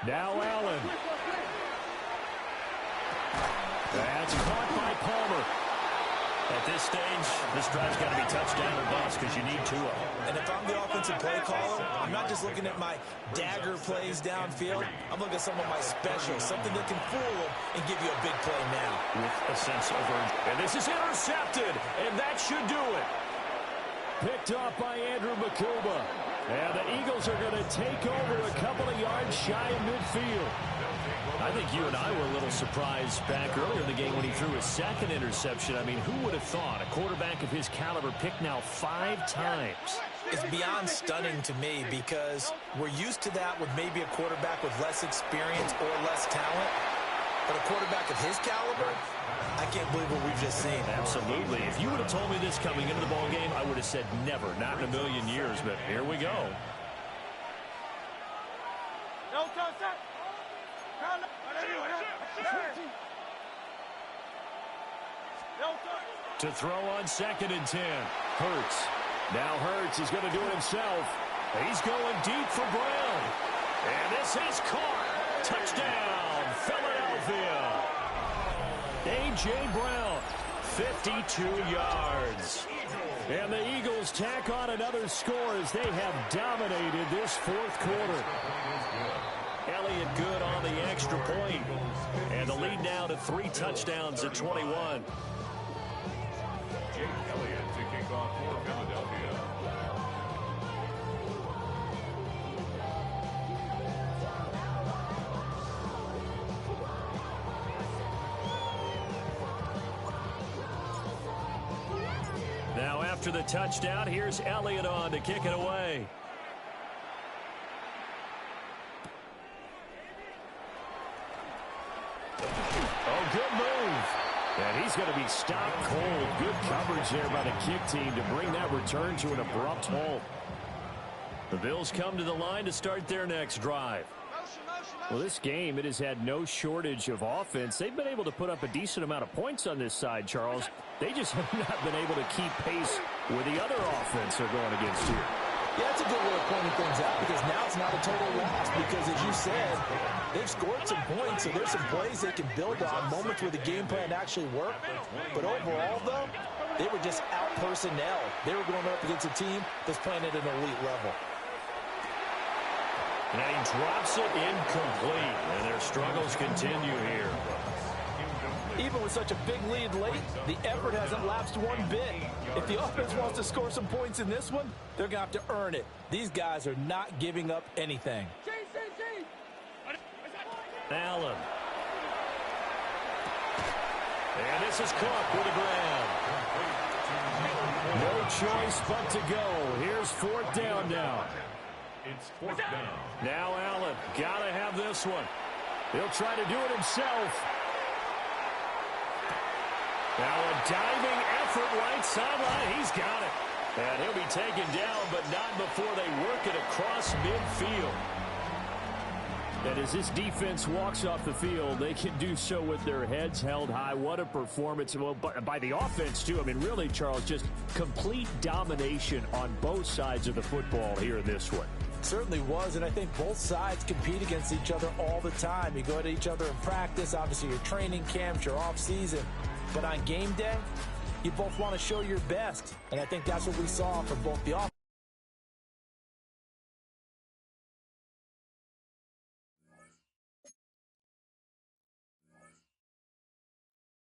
Now Allen. That's caught by Palmer. At this stage, this drive's got to be touchdown or bust because you need two of them. And if I'm the offensive play caller, I'm not just looking at my dagger plays downfield. I'm looking at some of my specials, something that can fool them and give you a big play now. With a sense of urgency. And this is intercepted, and that should do it. Picked off by Andrew Makuba. And the Eagles are going to take over a couple of yards shy of midfield. I think you and I were a little surprised back earlier in the game when he threw his second interception. I mean, who would have thought a quarterback of his caliber picked now 5 times? It's beyond stunning to me because we're used to that with maybe a quarterback with less experience or less talent. But a quarterback of his caliber, I can't believe what we've just seen. Absolutely. If you would have told me this coming into the ball game, I would have said never, not in a million years. But here we go. To throw on 2nd and 10. Hurts. Now Hurts is going to do it himself. He's going deep for Brown. And this is caught. Touchdown, Philadelphia. A.J. Brown, 52 yards. And the Eagles tack on another score as they have dominated this 4th quarter. Elliott good on the extra point. And the lead now to 3 touchdowns at 21. Jake Elliott to kick off for Philadelphia. Now after the touchdown, here's Elliott on to kick it away. Oh, good move. And he's going to be stopped cold. Good coverage there by the kick team to bring that return to an abrupt halt. The Bills come to the line to start their next drive. Well, this game, it has had no shortage of offense. They've been able to put up a decent amount of points on this side, Charles. They just have not been able to keep pace with the other offense they're going against here. Yeah, that's a good way of pointing things out because now it's not a total loss because, as you said, they've scored some points, so there's some plays they can build on, moments where the game plan actually worked. But overall, though, they were just out-personnel. They were going up against a team that's playing at an elite level. And he drops it incomplete, and their struggles continue here. Even with such a big lead late, the effort hasn't lapsed one bit. If the offense wants to score some points in this one, they're going to have to earn it. These guys are not giving up anything. Allen. And this is caught for the grab. No choice but to go. Here's 4th down now. It's 4th down. Now Allen. Got to have this one. He'll try to do it himself. Now a diving effort right sideline. He's got it. And he'll be taken down, but not before they work it across midfield. And as this defense walks off the field, they can do so with their heads held high. What a performance. Well, by the offense, too. I mean, really, Charles, just complete domination on both sides of the football here in this one. Certainly was, and I think both sides compete against each other all the time. You go at each other in practice, obviously your training camps, your off-season. But on game day, you both want to show your best. And I think that's what we saw from both the offense.